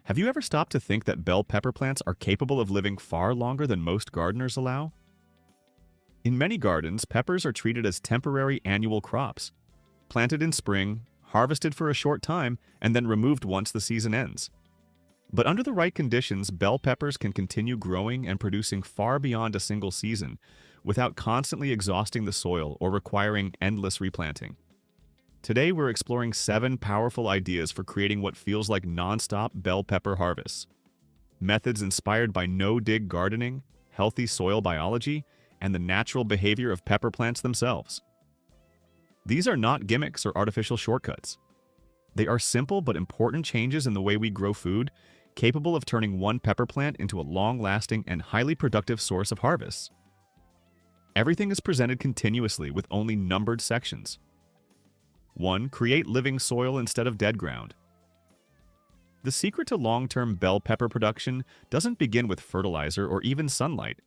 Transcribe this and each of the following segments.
Have you ever stopped to think that bell pepper plants are capable of living far longer than most gardeners allow? In many gardens, peppers are treated as temporary annual crops, planted in spring, harvested for a short time, and then removed once the season ends. But under the right conditions, bell peppers can continue growing and producing far beyond a single season without constantly exhausting the soil or requiring endless replanting. Today, we're exploring 7 powerful ideas for creating what feels like nonstop bell pepper harvests. Methods inspired by no-dig gardening, healthy soil biology, and the natural behavior of pepper plants themselves. These are not gimmicks or artificial shortcuts. They are simple but important changes in the way we grow food, capable of turning one pepper plant into a long-lasting and highly productive source of harvests. Everything is presented continuously with only numbered sections. 1. Create living soil instead of dead ground. The secret to long-term bell pepper production doesn't begin with fertilizer or even sunlight.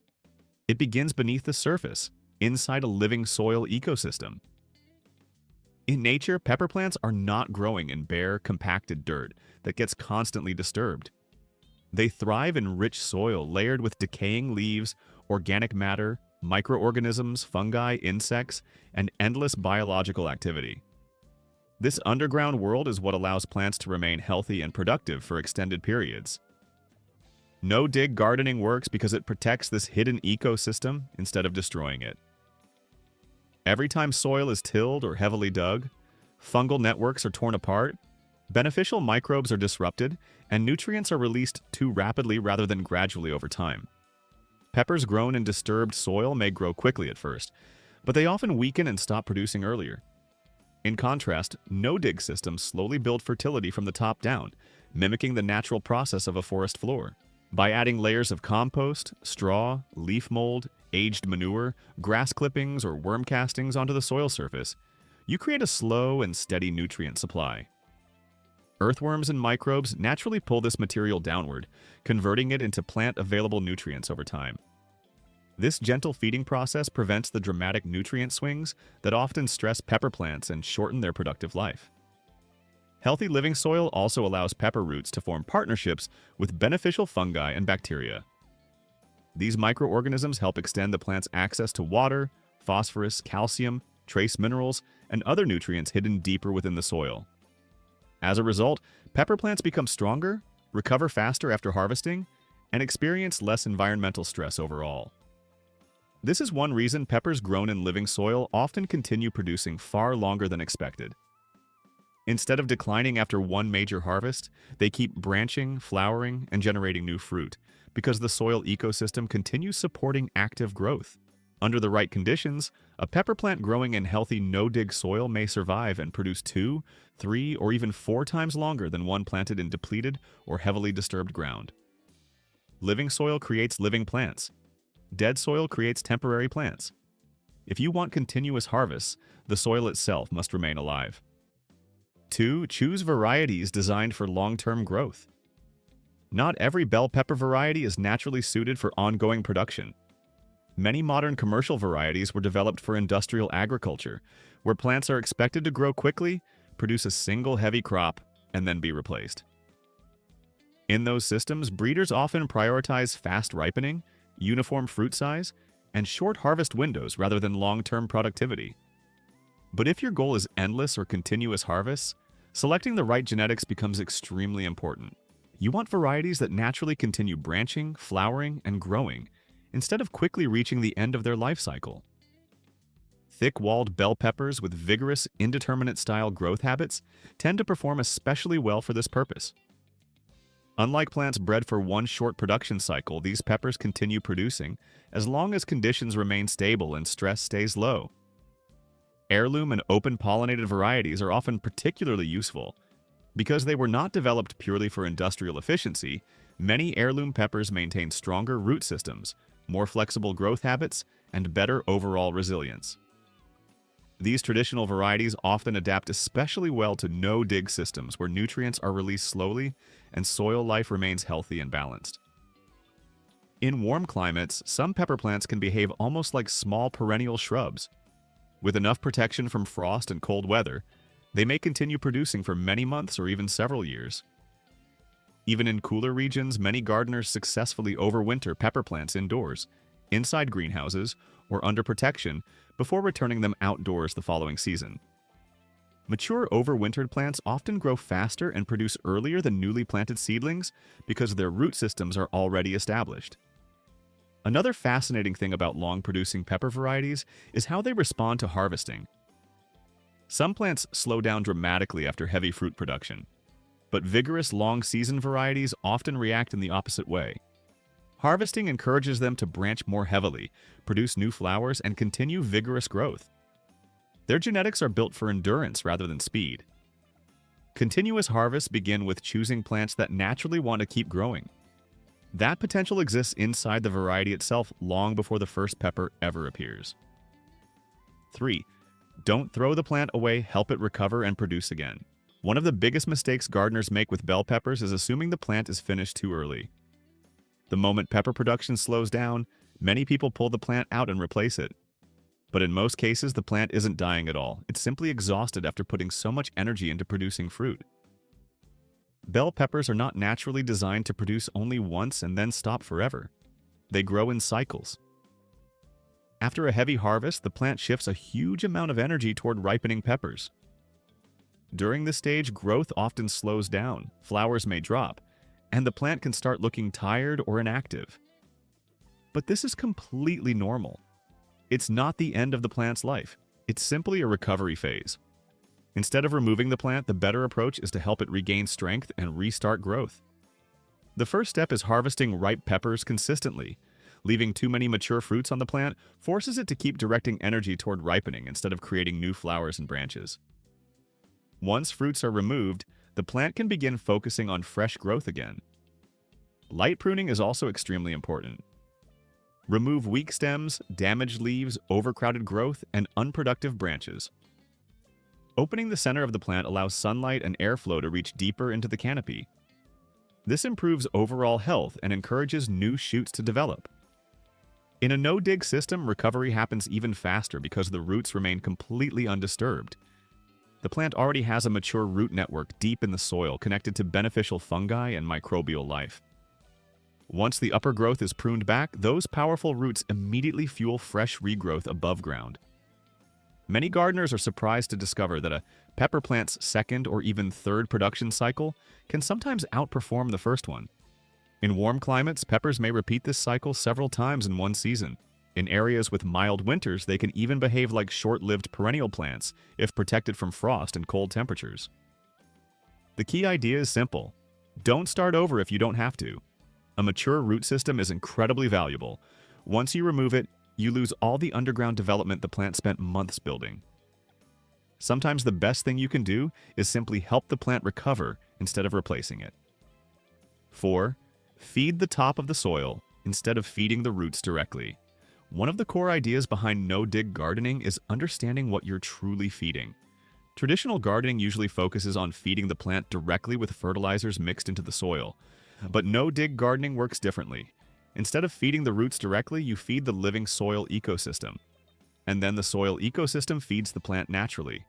It begins beneath the surface, inside a living soil ecosystem. In nature, pepper plants are not growing in bare, compacted dirt that gets constantly disturbed. They thrive in rich soil layered with decaying leaves, organic matter, microorganisms, fungi, insects, and endless biological activity. This underground world is what allows plants to remain healthy and productive for extended periods. No-dig gardening works because it protects this hidden ecosystem instead of destroying it. Every time soil is tilled or heavily dug, fungal networks are torn apart, beneficial microbes are disrupted, and nutrients are released too rapidly rather than gradually over time. Peppers grown in disturbed soil may grow quickly at first, but they often weaken and stop producing earlier. In contrast, no-dig systems slowly build fertility from the top down, mimicking the natural process of a forest floor. By adding layers of compost, straw, leaf mold, aged manure, grass clippings, or worm castings onto the soil surface, you create a slow and steady nutrient supply. Earthworms and microbes naturally pull this material downward, converting it into plant-available nutrients over time. This gentle feeding process prevents the dramatic nutrient swings that often stress pepper plants and shorten their productive life. Healthy living soil also allows pepper roots to form partnerships with beneficial fungi and bacteria. These microorganisms help extend the plant's access to water, phosphorus, calcium, trace minerals, and other nutrients hidden deeper within the soil. As a result, pepper plants become stronger, recover faster after harvesting, and experience less environmental stress overall. This is one reason peppers grown in living soil often continue producing far longer than expected. Instead of declining after one major harvest, they keep branching, flowering, and generating new fruit, because the soil ecosystem continues supporting active growth. Under the right conditions, a pepper plant growing in healthy no-dig soil may survive and produce 2, 3, or even 4 times longer than one planted in depleted or heavily disturbed ground. Living soil creates living plants. Dead soil creates temporary plants. If you want continuous harvests, the soil itself must remain alive. 2. Choose varieties designed for long-term growth. Not every bell pepper variety is naturally suited for ongoing production. Many modern commercial varieties were developed for industrial agriculture, where plants are expected to grow quickly, produce a single heavy crop, and then be replaced. In those systems, breeders often prioritize fast ripening, uniform fruit size, and short harvest windows rather than long-term productivity. But if your goal is endless or continuous harvests, selecting the right genetics becomes extremely important. You want varieties that naturally continue branching, flowering, and growing, instead of quickly reaching the end of their life cycle. Thick-walled bell peppers with vigorous, indeterminate-style growth habits tend to perform especially well for this purpose. Unlike plants bred for one short production cycle, these peppers continue producing as long as conditions remain stable and stress stays low. Heirloom and open-pollinated varieties are often particularly useful. Because they were not developed purely for industrial efficiency, many heirloom peppers maintain stronger root systems, more flexible growth habits, and better overall resilience. These traditional varieties often adapt especially well to no-dig systems where nutrients are released slowly and soil life remains healthy and balanced. In warm climates, some pepper plants can behave almost like small perennial shrubs. With enough protection from frost and cold weather, they may continue producing for many months or even several years. Even in cooler regions, many gardeners successfully overwinter pepper plants indoors, inside greenhouses, or under protection before returning them outdoors the following season. Mature overwintered plants often grow faster and produce earlier than newly planted seedlings because their root systems are already established. Another fascinating thing about long-producing pepper varieties is how they respond to harvesting. Some plants slow down dramatically after heavy fruit production, but vigorous long-season varieties often react in the opposite way. Harvesting encourages them to branch more heavily, produce new flowers, and continue vigorous growth. Their genetics are built for endurance rather than speed. Continuous harvests begin with choosing plants that naturally want to keep growing. That potential exists inside the variety itself long before the first pepper ever appears. 3. Don't throw the plant away, help it recover and produce again. One of the biggest mistakes gardeners make with bell peppers is assuming the plant is finished too early. The moment pepper production slows down, many people pull the plant out and replace it. But in most cases, the plant isn't dying at all. It's simply exhausted after putting so much energy into producing fruit. Bell peppers are not naturally designed to produce only once and then stop forever. They grow in cycles. After a heavy harvest, the plant shifts a huge amount of energy toward ripening peppers. During this stage, growth often slows down, flowers may drop, and the plant can start looking tired or inactive. But this is completely normal. It's not the end of the plant's life. It's simply a recovery phase. Instead of removing the plant, the better approach is to help it regain strength and restart growth. The first step is harvesting ripe peppers consistently. Leaving too many mature fruits on the plant forces it to keep directing energy toward ripening instead of creating new flowers and branches. Once fruits are removed, the plant can begin focusing on fresh growth again. Light pruning is also extremely important. Remove weak stems, damaged leaves, overcrowded growth, and unproductive branches. Opening the center of the plant allows sunlight and airflow to reach deeper into the canopy. This improves overall health and encourages new shoots to develop. In a no-dig system, recovery happens even faster because the roots remain completely undisturbed. The plant already has a mature root network deep in the soil connected to beneficial fungi and microbial life. Once the upper growth is pruned back, those powerful roots immediately fuel fresh regrowth above ground. Many gardeners are surprised to discover that a pepper plant's second or even third production cycle can sometimes outperform the first one. In warm climates, peppers may repeat this cycle several times in one season. In areas with mild winters, they can even behave like short-lived perennial plants if protected from frost and cold temperatures. The key idea is simple. Don't start over if you don't have to. A mature root system is incredibly valuable. Once you remove it, you lose all the underground development the plant spent months building. Sometimes the best thing you can do is simply help the plant recover instead of replacing it. 4. Feed the top of the soil instead of feeding the roots directly. One of the core ideas behind no-dig gardening is understanding what you're truly feeding. Traditional gardening usually focuses on feeding the plant directly with fertilizers mixed into the soil, but no-dig gardening works differently. Instead of feeding the roots directly, you feed the living soil ecosystem, and then the soil ecosystem feeds the plant naturally.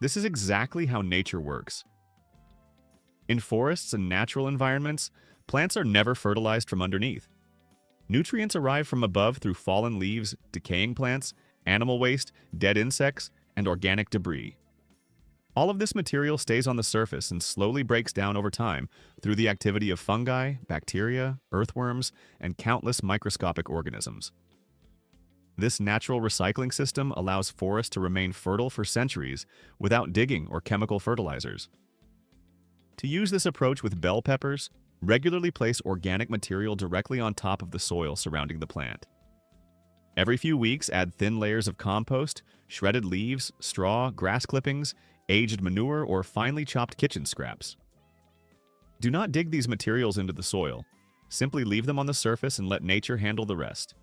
This is exactly how nature works. In forests and natural environments, plants are never fertilized from underneath. Nutrients arrive from above through fallen leaves, decaying plants, animal waste, dead insects, and organic debris. All of this material stays on the surface and slowly breaks down over time through the activity of fungi, bacteria, earthworms, and countless microscopic organisms. This natural recycling system allows forests to remain fertile for centuries without digging or chemical fertilizers. To use this approach with bell peppers, regularly place organic material directly on top of the soil surrounding the plant. Every few weeks, add thin layers of compost, shredded leaves, straw, grass clippings, aged manure, or finely chopped kitchen scraps. Do not dig these materials into the soil. Simply leave them on the surface and let nature handle the rest.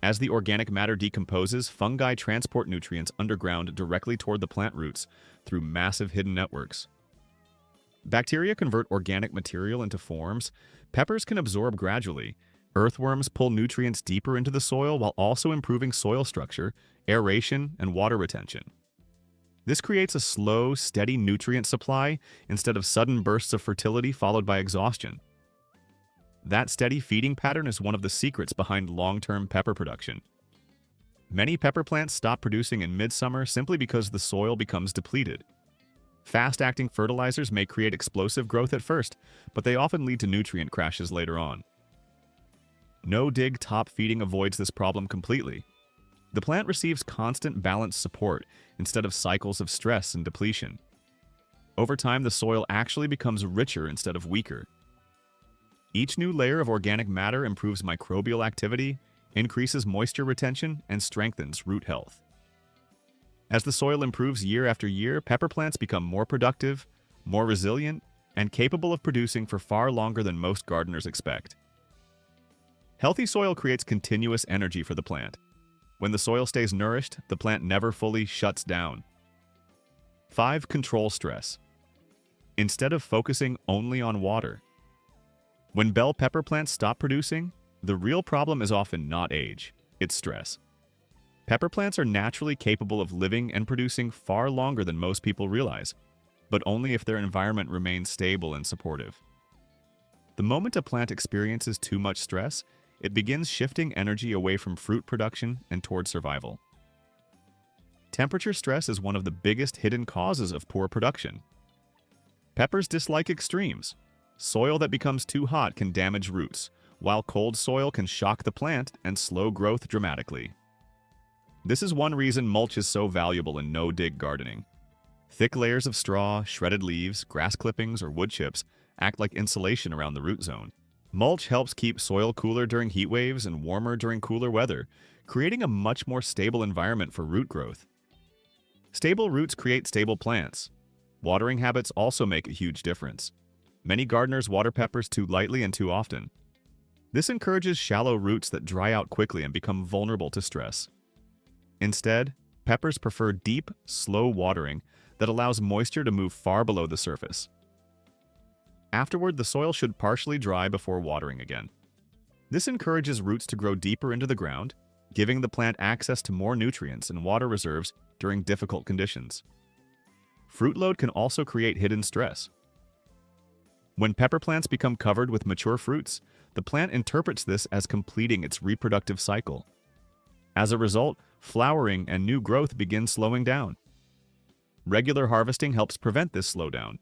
As the organic matter decomposes, fungi transport nutrients underground directly toward the plant roots through massive hidden networks. Bacteria convert organic material into forms peppers can absorb gradually. Earthworms pull nutrients deeper into the soil while also improving soil structure, aeration, and water retention. This creates a slow, steady nutrient supply instead of sudden bursts of fertility followed by exhaustion. That steady feeding pattern is one of the secrets behind long-term pepper production. Many pepper plants stop producing in midsummer simply because the soil becomes depleted. Fast-acting fertilizers may create explosive growth at first, but they often lead to nutrient crashes later on. No-dig top feeding avoids this problem completely. The plant receives constant balanced support instead of cycles of stress and depletion. Over time, the soil actually becomes richer instead of weaker. Each new layer of organic matter improves microbial activity, increases moisture retention, and strengthens root health. As the soil improves year after year, pepper plants become more productive, more resilient, and capable of producing for far longer than most gardeners expect. Healthy soil creates continuous energy for the plant. When the soil stays nourished, the plant never fully shuts down. 5. Control stress. Instead of focusing only on water. When bell pepper plants stop producing, the real problem is often not age, it's stress. Pepper plants are naturally capable of living and producing far longer than most people realize, but only if their environment remains stable and supportive. The moment a plant experiences too much stress, it begins shifting energy away from fruit production and toward survival. Temperature stress is one of the biggest hidden causes of poor production. Peppers dislike extremes. Soil that becomes too hot can damage roots, while cold soil can shock the plant and slow growth dramatically. This is one reason mulch is so valuable in no-dig gardening. Thick layers of straw, shredded leaves, grass clippings, or wood chips act like insulation around the root zone. Mulch helps keep soil cooler during heat waves and warmer during cooler weather, creating a much more stable environment for root growth. Stable roots create stable plants. Watering habits also make a huge difference. Many gardeners water peppers too lightly and too often. This encourages shallow roots that dry out quickly and become vulnerable to stress. Instead, peppers prefer deep, slow watering that allows moisture to move far below the surface. Afterward, the soil should partially dry before watering again. This encourages roots to grow deeper into the ground, giving the plant access to more nutrients and water reserves during difficult conditions. Fruit load can also create hidden stress. When pepper plants become covered with mature fruits, the plant interprets this as completing its reproductive cycle. As a result, flowering and new growth begin slowing down. Regular harvesting helps prevent this slowdown.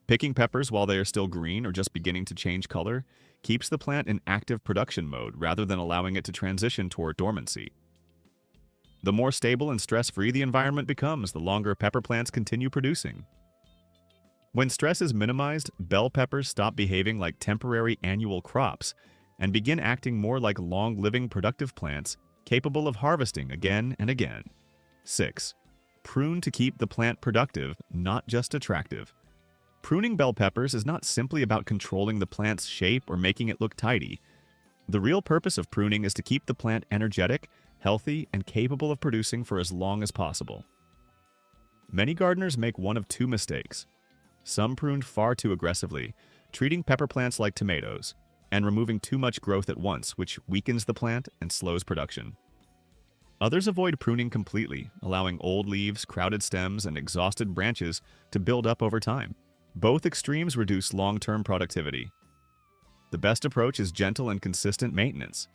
Picking peppers while they are still green or just beginning to change color keeps the plant in active production mode rather than allowing it to transition toward dormancy. The more stable and stress-free the environment becomes, the longer pepper plants continue producing. When stress is minimized, bell peppers stop behaving like temporary annual crops and begin acting more like long-living productive plants capable of harvesting again and again. 6. Prune to keep the plant productive, not just attractive. Pruning bell peppers is not simply about controlling the plant's shape or making it look tidy. The real purpose of pruning is to keep the plant energetic, healthy, and capable of producing for as long as possible. Many gardeners make one of two mistakes. Some pruned far too aggressively, treating pepper plants like tomatoes, and removing too much growth at once, which weakens the plant and slows production. Others avoid pruning completely, allowing old leaves, crowded stems, and exhausted branches to build up over time. Both extremes reduce long-term productivity. The best approach is gentle and consistent maintenance.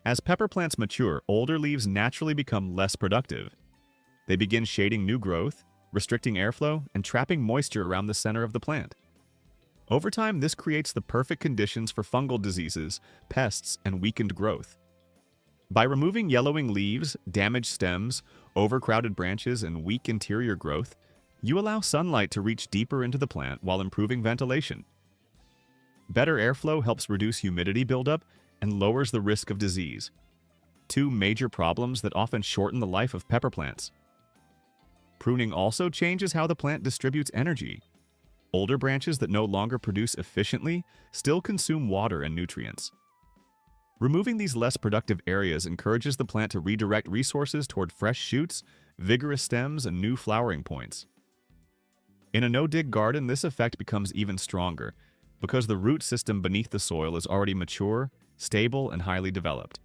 As pepper plants mature, older leaves naturally become less productive. They begin shading new growth, restricting airflow, and trapping moisture around the center of the plant. Over time, this creates the perfect conditions for fungal diseases, pests, and weakened growth. By removing yellowing leaves, damaged stems, overcrowded branches, and weak interior growth, you allow sunlight to reach deeper into the plant while improving ventilation. Better airflow helps reduce humidity buildup and lowers the risk of disease, two major problems that often shorten the life of pepper plants. Pruning also changes how the plant distributes energy. Older branches that no longer produce efficiently still consume water and nutrients. Removing these less productive areas encourages the plant to redirect resources toward fresh shoots, vigorous stems, and new flowering points. In a no-dig garden, this effect becomes even stronger because the root system beneath the soil is already mature, stable, and highly developed.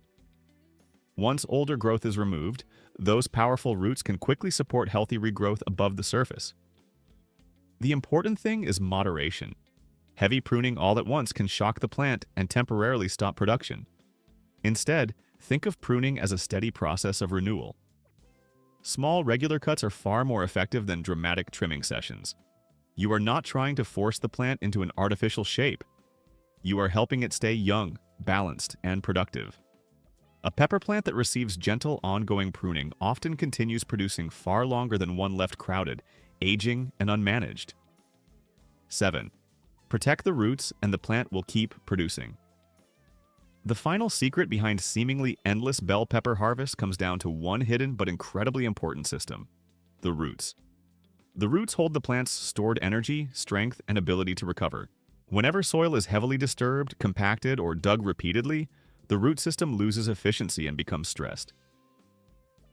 Once older growth is removed, those powerful roots can quickly support healthy regrowth above the surface. The important thing is moderation. Heavy pruning all at once can shock the plant and temporarily stop production. Instead, think of pruning as a steady process of renewal. Small, regular cuts are far more effective than dramatic trimming sessions. You are not trying to force the plant into an artificial shape. You are helping it stay young, balanced, and productive. A pepper plant that receives gentle, ongoing pruning often continues producing far longer than one left crowded, aging, and unmanaged. 7. Protect the roots and the plant will keep producing. The final secret behind seemingly endless bell pepper harvest comes down to one hidden but incredibly important system: the roots. The roots hold the plant's stored energy, strength, and ability to recover. Whenever soil is heavily disturbed, compacted, or dug repeatedly, the root system loses efficiency and becomes stressed.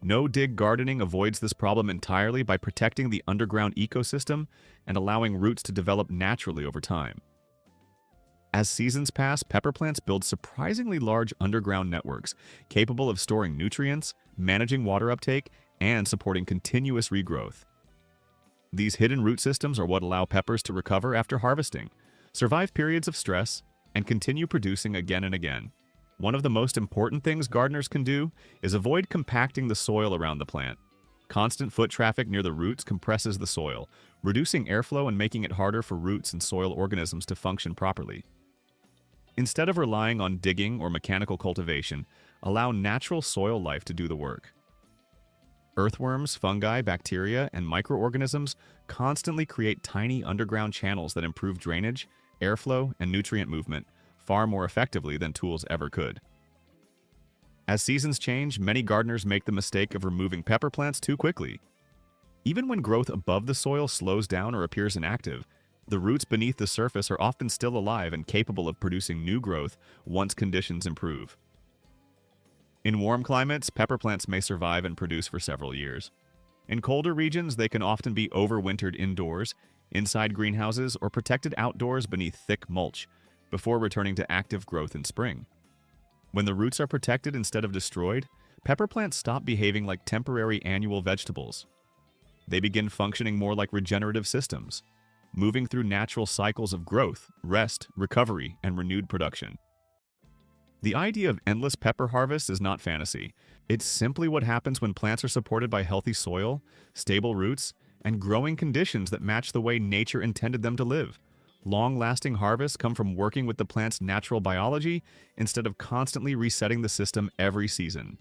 No-dig gardening avoids this problem entirely by protecting the underground ecosystem and allowing roots to develop naturally over time. As seasons pass, pepper plants build surprisingly large underground networks capable of storing nutrients, managing water uptake, and supporting continuous regrowth. These hidden root systems are what allow peppers to recover after harvesting, survive periods of stress, and continue producing again and again. One of the most important things gardeners can do is avoid compacting the soil around the plant. Constant foot traffic near the roots compresses the soil, reducing airflow and making it harder for roots and soil organisms to function properly. Instead of relying on digging or mechanical cultivation, allow natural soil life to do the work. Earthworms, fungi, bacteria, and microorganisms constantly create tiny underground channels that improve drainage, airflow, and nutrient movement far more effectively than tools ever could. As seasons change, many gardeners make the mistake of removing pepper plants too quickly. Even when growth above the soil slows down or appears inactive, the roots beneath the surface are often still alive and capable of producing new growth once conditions improve. In warm climates, pepper plants may survive and produce for several years. In colder regions, they can often be overwintered indoors, inside greenhouses, or protected outdoors beneath thick mulch, before returning to active growth in spring. When the roots are protected instead of destroyed, pepper plants stop behaving like temporary annual vegetables. They begin functioning more like regenerative systems, moving through natural cycles of growth, rest, recovery, and renewed production. The idea of endless pepper harvest is not fantasy. It's simply what happens when plants are supported by healthy soil, stable roots, and growing conditions that match the way nature intended them to live. Long-lasting harvests come from working with the plant's natural biology instead of constantly resetting the system every season.